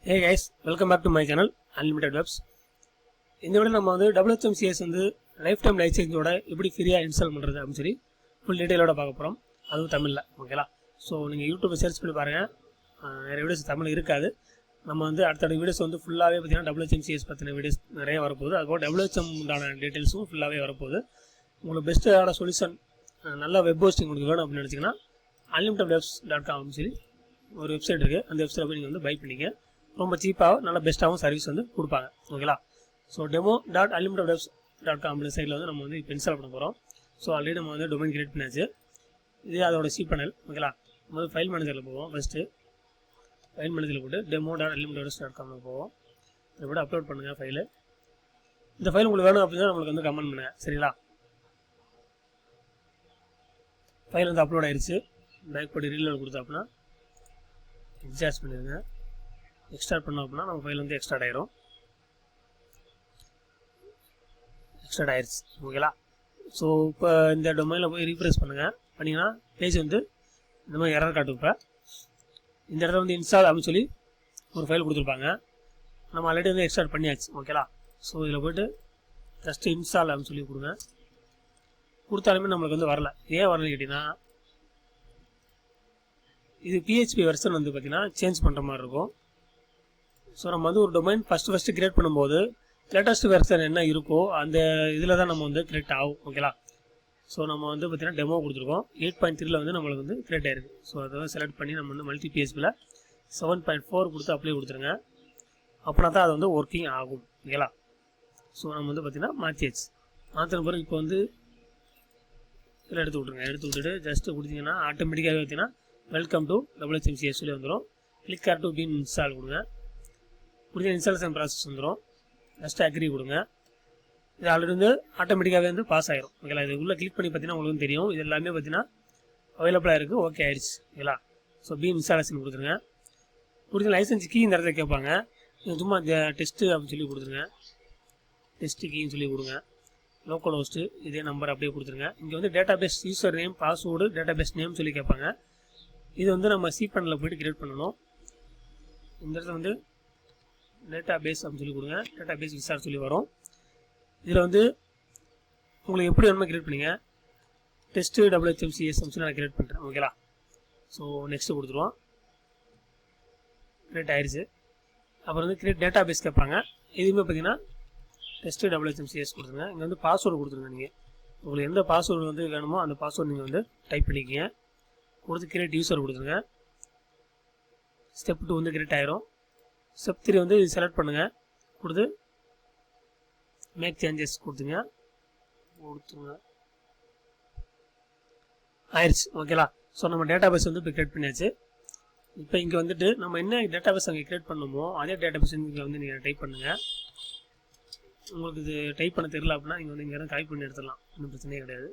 Hey guys, welcome back to my channel Unlimited Webs. இந்த video நம்ம வந்து WHMCS வந்து லைஃப் டைம் லைசன்ஸோட எப்படி ஃப்ரீயாக இன்ஸ்டால் பண்ணுறது அப்படின்னு சொல்லி ஃபுல் டீட்டெயிலோட பார்க்க போகிறோம். அதுவும் தமிழில் ஓகேலா. ஸோ நீங்கள் யூடியூப்பை சர்ச் பண்ணி பாருங்கள், நிறைய வீடியோஸ் தமிழ் இருக்காது. நம்ம வந்து அடுத்த வீடியோஸ் வந்து ஃபுல்லாகவே பார்த்தீங்கன்னா WHMCS பற்றின வீடியோஸ் நிறைய வரப்போகுது. அதுபோல் WHM உண்டான டீட்டெயில்ஸும் ஃபுல்லாகவே வரப்போகுது. உங்களுக்கு பெஸ்ட்டான சொல்யூஷன் நல்ல வெப் ஹோஸ்டிங் உங்களுக்கு வேணும் அப்படின்னு நினச்சிங்கன்னா unlimitedwebs.com அப்படின்னு சொல்லி ஒரு வெப்சைட் இருக்குது. அந்த வெப்சைட்டில் போய் நீங்கள் வந்து பை பண்ணிக்க. ரொம்ப சீப்பாக நல்ல பெஸ்ட்டாகவும் சர்வீஸ் வந்து கொடுப்பாங்க ஓகேலா. ஸோ demo.unlimitedwebs.com சைடில் வந்து நம்ம வந்து இப்போ இன்ஸ்டால் பண்ண போகிறோம். ஸோ ஆல்ரெடி நம்ம வந்து டொமைன் கிரியேட் பண்ணியாச்சு. இது அதோட சி பேனல் ஓகேலா. நம்ம வந்து ஃபைல் மேனேஜரில் போவோம். ஃபஸ்ட்டு ஃபைல் மேனேஜரில் போட்டு demo.unlimitedwebs.com போவோம். இதை கூட அப்லோட் பண்ணுங்கள் ஃபைலு. இந்த ஃபைல் உங்களுக்கு வேணும் அப்படின்னா நம்மளுக்கு வந்து கமெண்ட் பண்ணுங்கள் சரிங்களா. ஃபைல் வந்து அப்லோட் ஆயிடுச்சு. பேக் போட்டு ரீலோட் கொடுத்தா அப்படின்னா எக்ஸாஸ்ட் பண்ணிடுங்க. எக்ஸ்ட்ராக்ட் பண்ணோம் அப்படின்னா நம்ம ஃபைல் வந்து எக்ஸ்ட்ராக்ட் ஆயிரும். எக்ஸ்ட்ராக்ட் ஆயிடுச்சு ஓகேலா. ஸோ இப்போ இந்த டொமைனில் போய் ரீஃப்ரெஷ் பண்ணுங்கள். பண்ணிங்கன்னா பேஜ் வந்து இந்த மாதிரி எரர் காட்டும். இப்போ இந்த இடத்துல வந்து இன்ஸ்டால் அப்படின்னு சொல்லி ஒரு ஃபைல் கொடுத்துருப்பாங்க. நம்ம ஆல்ரெடி வந்து எக்ஸ்ட்ராக்ட் பண்ணியாச்சு ஓகேலா. ஸோ இதில் போய்ட்டு ஜஸ்ட்டு இன்ஸ்டால் அப்படின்னு சொல்லி கொடுங்க. கொடுத்தாலுமே நம்மளுக்கு வந்து வரல. ஏன் வரலன்னு கேட்டிங்கன்னா இது PHP வெர்ஷன் வந்து பார்த்திங்கன்னா சேஞ்ச் பண்ணுற மாதிரி இருக்கும். ஸோ நம்ம வந்து ஒரு டொமைன் ஃபஸ்ட்டு கிரியேட் பண்ணும்போது லேட்டஸ்ட் வெர்ஷன் என்ன இருக்கோ அந்த இதில் தான் நம்ம வந்து கிரியேட் ஆகும் ஓகேலா. ஸோ நம்ம வந்து பார்த்திங்கன்னா டெமோ கொடுத்துருக்கோம். 8.3 வந்து நம்மளுக்கு வந்து கிரியேட் ஆயிருக்கு. ஸோ அதை செலக்ட் பண்ணி நம்ம வந்து மல்டி PHPயில் 7.4 கொடுத்து அப்ளை கொடுத்துருங்க. அப்படின்னா தான் அது வந்து ஒர்க்கிங் ஆகும் ஓகேலா. ஸோ நம்ம வந்து பார்த்திங்கன்னா மாற்றியாச்சு. மாற்றின பிறகு இப்போ வந்து இதில் எடுத்து விட்ருங்க. எடுத்து விட்டுட்டு ஜஸ்ட்டு கொடுத்தீங்கன்னா ஆட்டோமேட்டிக்காகவே பார்த்திங்கன்னா வெல்கம் டு WHMCS சொல்லி வந்துடும். கிளிக் டு பீன் இன்ஸ்டால் கொடுங்க. கொடுத்த இன்ஸ்டாலேஷன் ப்ராசஸ் வந்துடும். ஜஸ்ட் அக்ரி கொடுங்க. இது ஆல்ரெடி வந்து ஆட்டோமேட்டிக்காகவே வந்து பாஸ் ஆயிரும் ஓகேலா. இது உள்ளே கிளிக் பண்ணி பார்த்தீங்கன்னா உங்களுக்கு தெரியும். இது எல்லாமே பார்த்தீங்கன்னா அவைலபிளாக இருக்குது. ஓகே ஆயிடுச்சு ஓகேலா. ஸோ பீன் இன்ஸ்டாலேஷன் கொடுத்துருங்க. கொடுத்த லைசன்ஸ் கீ இந்த இடத்துல கேட்பாங்க. நீங்கள் சும்மா டெஸ்ட்டு அப்படின்னு சொல்லி கொடுத்துருங்க. டெஸ்ட்டு கீன்னு சொல்லி கொடுங்க. லோக்கல் ஹோஸ்ட்டு இதே நம்பர் அப்படியே கொடுத்துருங்க. இங்கே வந்து database user name password database name சொல்லி கேட்பாங்க. இது வந்து நம்ம சி பேனலில் போய்ட்டு கிரியேட் பண்ணணும். இந்த இடத்துல வந்து டேட்டாபேஸ் அப்படின்னு சொல்லி கொடுங்க. டேட்டாபேஸ் விசார் சொல்லி வரும். இதில் வந்து உங்களுக்கு எப்படி வேணுமோ கிரியேட் பண்ணிங்க. டெஸ்ட்டு WHMCS சொல்லி நான் கிரியேட் பண்ணுறேன் ஓகேலா. ஸோ நெக்ஸ்ட்டு கொடுத்துருவோம். கிரியேட் ஆயிடுச்சு. அப்புறம் வந்து கிரியேட் டேட்டாபேஸ் கேட்பாங்க. இதுவுமே பார்த்தீங்கன்னா டெஸ்ட்டு WHMCS கொடுத்துருங்க. இங்கே வந்து பாஸ்வேர்டு கொடுத்துருங்க. நீங்கள் உங்களுக்கு எந்த பாஸ்வேர்டு வந்து வேணுமோ அந்த பாஸ்வேர்டு நீங்கள் வந்து டைப் பண்ணிக்கிங்க. கொடுத்து கிரியேட் யூசர் கொடுத்துருங்க. ஸ்டெப் 2 வந்து கிரியேட் ஆயிரும். ஸ்டெப் 3 வந்து செலக்ட் பண்ணுங்கள். கொடுத்து மேக் சேஞ்சஸ் கொடுத்துருங்க. ஆயிடுச்சு ஓகேலா. ஸோ நம்ம டேட்டாபேஸ் வந்து இப்போ கிரியேட் பண்ணியாச்சு. இப்போ இங்கே வந்துட்டு நம்ம என்ன டேட்டாபேஸ் அங்கே கிரியேட் பண்ணணுமோ அதே டேட்டாபேஸ் இங்கே வந்து நீங்கள் டைப் பண்ணுங்கள். உங்களுக்கு இது டைப் பண்ண தெரியல அப்படின்னா நீங்கள் வந்து இங்கே டைப் பண்ணி எடுத்துடலாம். ஒன்றும் பிரச்சனையே கிடையாது.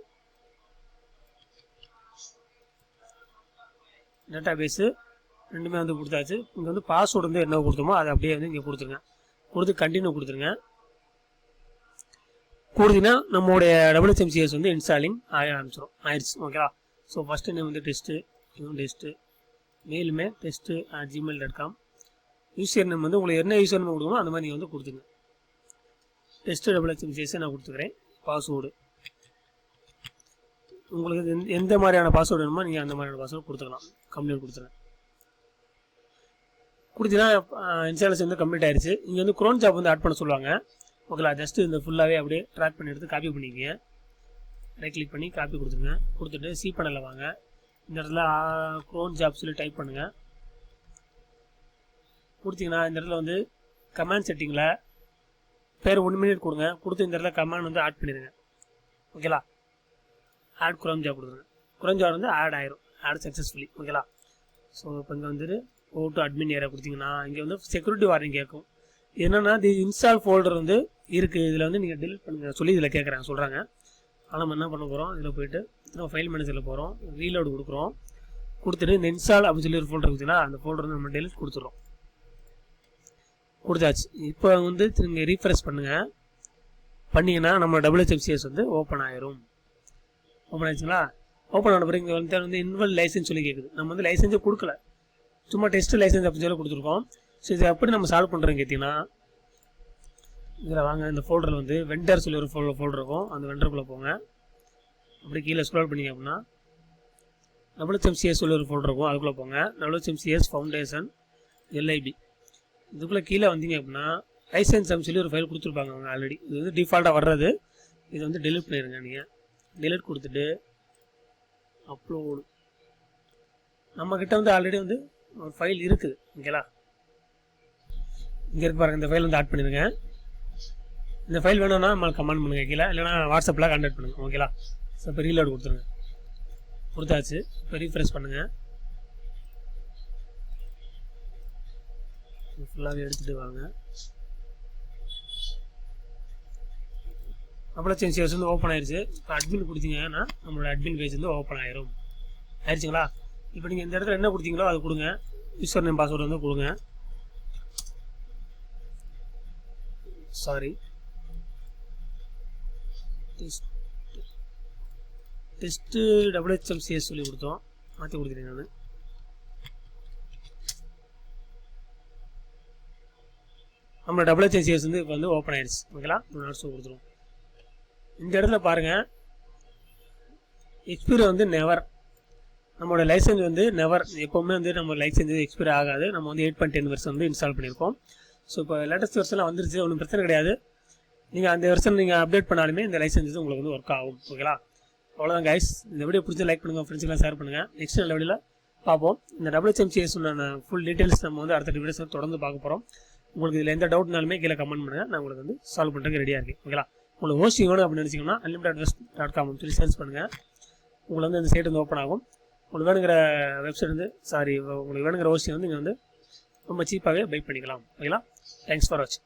டேட்டாபேஸு ரெண்டுமே வந்து கொடுத்தாச்சு. இங்கே வந்து பாஸ்வேர்டு வந்து என்ன கொடுத்தோமோ அதை அப்படியே வந்து இங்கே கொடுத்துருங்க. கொடுத்து கண்டினியூ கொடுத்துருங்க. கொடுத்தீங்கன்னா நம்மளுடைய WHMCS வந்து இன்ஸ்டாலிங் ஆக ஆரம்பிச்சிடும். ஆயிடுச்சு ஓகேவா. ஸோ ஃபஸ்ட்டு நேம் வந்து டெஸ்ட்டு, இதுவும் டெஸ்ட்டு, மெயிலுமே டெஸ்ட்டு gmail.com. யூசர் நேம் வந்து உங்களுக்கு என்ன யூசர் நேம் கொடுக்கணுமோ அந்த மாதிரி நீங்கள் வந்து கொடுத்துங்க. டெஸ்ட்டு WHMCS நான் கொடுத்துக்கிறேன். பாஸ்வேர்டு உங்களுக்கு எந்த மாதிரியான பாஸ்வேர்டு வேணுமோ நீங்கள் அந்த மாதிரியான பாஸ்வேர்டு கொடுத்துக்கலாம். கம்ப்ளீட் கொடுத்துருங்க. கொடுத்தீங்கன்னா இன்ஸ்டாலேஷன் வந்து கம்ப்ளீட் ஆயிடுச்சு. இங்கே வந்து க்ரோன் ஜாப் வந்து ஆட் பண்ண சொல்லுவாங்க ஓகேலா. ஜஸ்ட்டு இந்த ஃபுல்லாகவே அப்படியே ட்ராக் பண்ணி எடுத்து காப்பி பண்ணிக்கிங்க. ரைட் கிளிக் பண்ணி காப்பி கொடுத்துருங்க. கொடுத்துட்டு சி பேனலில் வாங்க. இந்த இடத்துல க்ரோன் ஜாப் சொல்லி டைப் பண்ணுங்கள். கொடுத்தீங்கன்னா இந்த இடத்துல வந்து கமாண்ட் செட்டிங்கில் பேர் 1 மினிட் கொடுங்க. கொடுத்து இந்த இடத்துல கமாண்ட் வந்து ஆட் பண்ணிடுங்க ஓகேலா. ஆட் க்ரோம் ஜாப் கொடுத்துருங்க. க்ரோம் ஜாப் வந்து ஆட் ஆயிரும். ஆட் சக்ஸஸ்ஃபுல்லி ஓகேலா. ஸோ இப்போ இங்கே வந்துட்டு கோ டு அட்மின் ஏரியா கொடுத்தீங்கன்னா இங்கே வந்து செக்யூரிட்டி வார்னிங் கேட்கும். என்னென்னா தி இன்ஸ்டால் ஃபோல்டர் வந்து இருக்குது. இதில் வந்து நீங்கள் டெலிட் பண்ணுங்க சொல்லி இதில் கேட்குறாங்க சொல்கிறாங்க. ஆனால் நம்ம என்ன பண்ண போகிறோம், இதில் போய்ட்டு நம்ம ஃபைல் மேனேஜரில் போகிறோம். ரீலோடு கொடுக்குறோம். கொடுத்துட்டு இந்த இன்ஸ்டால் அப்படின்னு சொல்லி ஒரு ஃபோல்டர் கொடுத்தீங்கன்னா அந்த ஃபோல்டர் வந்து நம்ம டெலிட் கொடுத்துட்றோம். கொடுத்தாச்சு. இப்போ வந்து நீங்கள் ரீஃப்ரெஷ் பண்ணுங்கள். பண்ணிங்கன்னா நம்ம WHMCS வந்து ஓப்பன் ஆயிரும். ஓப்பன் ஆயிடுச்சுங்களா. ஓப்பன் ஆன பிறகு இங்கே வந்து இன்வெல் லைசன்ஸ் சொல்லி கேட்குது. நம்ம வந்து லைசன்ஸே கொடுக்கல, சும்மா டெஸ்ட் லைசன்ஸ் அப்படின்னு சொல்லி கொடுத்துருக்கோம். ஸோ இதை எப்படி நம்ம சால்வ் பண்ணுறோன்னு கேட்டிங்கன்னா, இதில் வாங்க, இந்த ஃபோல்டரில் வந்து வெண்டர் சொல்லி ஒரு ஃபோல்டர் இருக்கும். அந்த வெண்டருக்குள்ளே போங்க. அப்படி கீழே ஸ்க்ரோல் பண்ணிங்க அப்படின்னா WHMCS சொல்லி ஒரு ஃபோல்டர் இருக்கும். அதுக்குள்ளே போங்க. WHMCS foundation LIB. இதுக்குள்ளே கீழே வந்தீங்க அப்படின்னா லைசன்ஸ் சொல்லி ஒரு ஃபைல் கொடுத்துருப்பாங்க அவங்க ஆல்ரெடி. இது வந்து டிஃபால்ட்டாக வர்றது. இது வந்து டெலிட் பண்ணிடுங்க. நீங்கள் டெலிட் கொடுத்துட்டு அப்லோடு. நம்மக்கிட்ட வந்து ஆல்ரெடி வந்து ஒரு ஃபைல் இருக்குது. ஓகேங்களா, இங்கே இருக்கு பாருங்கள். இந்த ஃபைல் வந்து ஆட் பண்ணிடுங்க. இந்த ஃபைல் வேணும்னா நம்மளுக்கு கமெண்ட் பண்ணுங்கள் கீழே, இல்லைனா வாட்ஸ்அப்பில் கான்டாக்ட் பண்ணுங்கள். ஓகேங்களா, ஸோ இப்போ ரீலோட் கொடுத்துருங்க. கொடுத்தாச்சு. இப்போ ரீஃப்ரெஷ் பண்ணுங்கள். ஃபுல்லாகவே எடுத்துகிட்டு வாங்க. WHMCS வந்து ஓப்பன் ஆயிடுச்சு. இப்போ அட்மின் கொடுத்தீங்கன்னா நம்மளோட அட்மின் பேஜ் வந்து ஓப்பன் ஆயிரும். ஆயிடுச்சுங்களா? இப்போ நீங்கள் இந்த இடத்துல என்ன கொடுத்தீங்களோ அது கொடுங்க. யூசர் நேம் பாஸ்வேர்டு வந்து கொடுங்க. சாரி, டெஸ்ட்டு WHMCS சொல்லி கொடுத்தோம். மாற்றி கொடுத்துட்டேன் நான். நம்மளோட WHMCS வந்து இப்போ வந்து ஓப்பன் ஆயிடுச்சு. ஓகேங்களா, 2 நாட்ஸ் கொடுத்துருவோம். இந்த இடத்துல பாருங்கள், எக்ஸ்பீரி வந்து நெவர். நம்மளோட லைசன்ஸ் வந்து நெவர், எப்போவுமே வந்து நம்ம லைசன்ஸ் எக்ஸ்பைரி ஆகாது. நம்ம வந்து 8.10 வெர்ஷன் வந்து இன்ஸ்டால் பண்ணியிருக்கோம். ஸோ இப்போ லேட்டஸ்ட் வெர்ஷன்லாம் வந்துருச்சு, ஒன்றும் பிரச்சனை கிடையாது. நீங்கள் அந்த வெர்ஷன் நீங்கள் அப்டேட் பண்ணாலுமே இந்த லைசன்ஸ் உங்களுக்கு வந்து ஒர்க் ஆகும். ஓகேங்களா, அவ்வளோதான் கைஸ். இந்த வீடியோ பிடிச்சி லைக் பண்ணுங்கள், ஃப்ரெண்ட்ஸ்க்கெலாம் ஷேர் பண்ணுங்கள். நெக்ஸ்ட் நல்ல வீடியோவில் பார்ப்போம். இந்த WHMCS ஃபுல் டீட்டெயில்ஸ் நம்ம வந்து அடுத்த வீடியோஸ் தொடர்ந்து பார்க்க போகிறோம். உங்களுக்கு இதில் எந்த டவுட்னாலுமே கீழே கமெண்ட் பண்ணுங்கள். நான் உங்களுக்கு வந்து சால்வ் பண்ணுறதுக்கு ரெடியாக இருக்கேன். ஓகேங்களா, உங்களுக்கு ஹோஸ்டிங் வேணும் அப்படின்னு நினச்சிங்கன்னா unlimitedinvest.com சொல்லி சர்ச் பண்ணுங்கள். உங்களுக்கு வந்து இந்த சைட் வந்து ஓப்பன் ஆகும். உங்களுக்கு வேணுங்கிற வெப்சைட் வந்து உங்களுக்கு வேணுங்கிற ஹோஸ்டிங் வந்து நீங்கள் வந்து ரொம்ப சீப்பாகவே பை பண்ணிக்கலாம். ஓகேங்களா, தேங்க்ஸ் ஃபார் வாட்சிங்.